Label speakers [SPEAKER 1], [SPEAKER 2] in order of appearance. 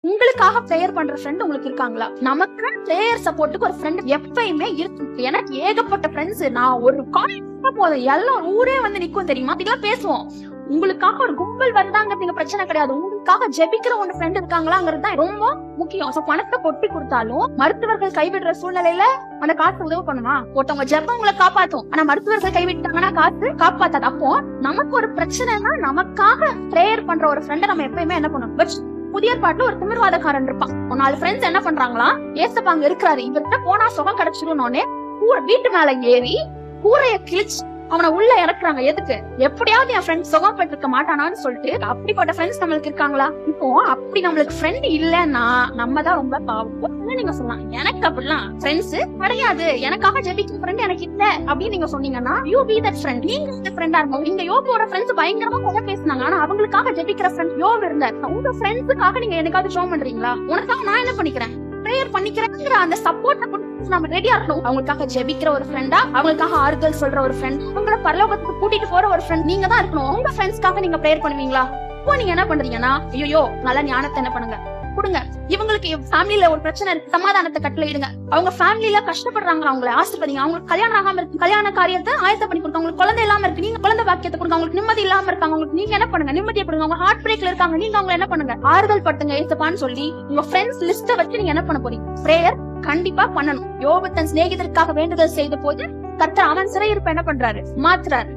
[SPEAKER 1] உங்களுக்காக பிரேயர் பண்ற ஃப்ரெண்ட் உங்களுக்கு இருக்காங்களா? நமக்கு பிரேயர் சப்போர்ட்டுக்கு ஒரு ஃப்ரெண்ட் எப்பயுமே இருக்கு. எனக்கு ஏகப்பட்ட ஃப்ரெண்ட்ஸ். நான் ஒரு கால் போதும் எல்லாம் ஊரே வந்து நிக்கும் தெரியுமா? இதெல்லாம் பேசுவோம். உங்களுக்காக ஒரு கும்பல் வந்தாங்க பிரச்சனை கிடையாது. உங்களுக்காக ஜெபிக்கிற ஒரு ஃப்ரெண்ட் இருக்காங்களாங்கிறது தான் ரொம்ப முக்கியம். பணத்தை கொட்டி கொடுத்தாலும் மருத்துவர்கள் கைவிடுற சூழ்நிலையில அந்த காசு உதவி பண்ணுமா? ஒருத்தவங்க ஜெபம் உங்களை காப்பாத்தும். ஆனா மருத்துவர்கள் கைவிட்டாங்கன்னா காசு காப்பாத்தாது. அப்போ நமக்கு ஒரு பிரச்சனைனா நமக்காக பிரேயர் பண்ற ஒரு ஃப்ரெண்டை நம்ம எப்பயுமே என்ன பண்ணணும்? புதிய பாட்டுல ஒரு திமிர்வாதக்காரன் இருப்பான். 4 ஃப்ரெண்ட்ஸ் என்ன பண்றாங்களா, ஏசப்பா அங்க இருக்கிறாரு, இவர்கிட்ட போனா சுகம் கிடைச்சிரும்னு வீட்டு மேல ஏறி கூரைய கிழிச்சு அவனை உள்ள இறக்குறாங்க. எதுக்கு? எப்படியாவது என் ஃப்ரெண்ட் சுகம் பெற்றிருக்க மாட்டானான்னு சொல்லிட்டு. அப்படிப்பட்ட ஃப்ரெண்ட்ஸ் நம்மளுக்கு இருக்காங்களா? இப்போ அப்படி நம்மளுக்கு ஃப்ரெண்ட் இல்லன்னா நம்ம தான் ரொம்ப பாவம். நீங்க சொல்லலாம், எனக்கு அப்படிலாம் ஃப்ரெண்ட்ஸ் கிடையாது, எனக்காக ஜெபிக்கிற ஃப்ரெண்ட் எனக்கு இல்ல அப்படின்னு நீங்க சொன்னீங்கன்னா யூ பி தட் ஃப்ரெண்ட். நீங்க இந்த ஃப்ரெண்டா இருக்கும். நீங்க யோபோட ஃப்ரெண்ட்ஸ் பயங்கரமா கூட பேசினாங்க, ஆனா அவங்களுக்காக ஜெபிக்கிற ஃப்ரெண்ட் யோபு இருந்தார். உங்க ஃப்ரெண்ட்ஸுக்காக நீங்க எனக்காவது ஷோ பண்றீங்களா? உனக்காக நான் என்ன பண்ணிக்கிறேன், பிரேயர் பண்ணிக்கிறேங்கிற அந்த சப்போர்ட் நம்ம ரெடியா இருக்கணும். அவங்களுக்காக ஜெபிக்கிற ஒரு ஃப்ரெண்டா, அவங்களுக்காக ஆறுதல் சொல்ற ஒரு ஃப்ரெண்ட், அவங்கள பரலோகத்துக்கு கூட்டிட்டு போற ஒரு ஃப்ரெண்ட் நீங்க தான் இருக்கணும். உங்க ஃப்ரெண்ட்ஸ்க்காக நீங்க பிரேயர் பண்ணுவீங்களா? இப்போ நீங்க என்ன பண்றீங்கன்னா, ஐயோ நல்ல ஞானத்தை என்ன பண்ணுங்க கொடுங்க. இவங்களுக்கு ஃபேமிலில ஒரு பிரச்சனை இருக்கு, சமாதானத்தை கட்டளையிடுங்க. அவங்க ஃபேமிலில கஷ்டப்படுறாங்க, அவங்களை ஆசீர்வதிங்க. அவங்களுக்கு கல்யாணம் ஆகாம இருக்கு, கல்யாண காரியத்தை ஆயத்த பண்ணி கொடுங்க. அவங்களுக்கு குழந்தை இல்லாம இருக்கு, நீங்க குழந்தை பாக்கியத்தை கொடுங்க. அவங்களுக்கு நிம்மதி இல்லாம இருக்காங்க, உங்களுக்கு நீங்க என்ன பண்ணுங்க, நிம்மதியை கொடுங்க. அவங்க ஹார்ட் பிரேக்ல இருக்காங்க, நீங்க அவங்க என்ன பண்ணுங்க, ஆறுதல் பட்டுங்க ஏசப்பான்னு சொல்லி உங்க ஃப்ரெண்ட்ஸ் லிஸ்ட வச்சு நீங்க என்ன பண்ண போறீங்க? பிரேயர் கண்டிப்பா பண்ணணும். யோபு தன் சிநேகிதருக்காக வேண்டுதல் செய்த போது கர்த்தர் அவன் சிறையிருப்ப என்ன பண்றாரு? மாத்துறாரு.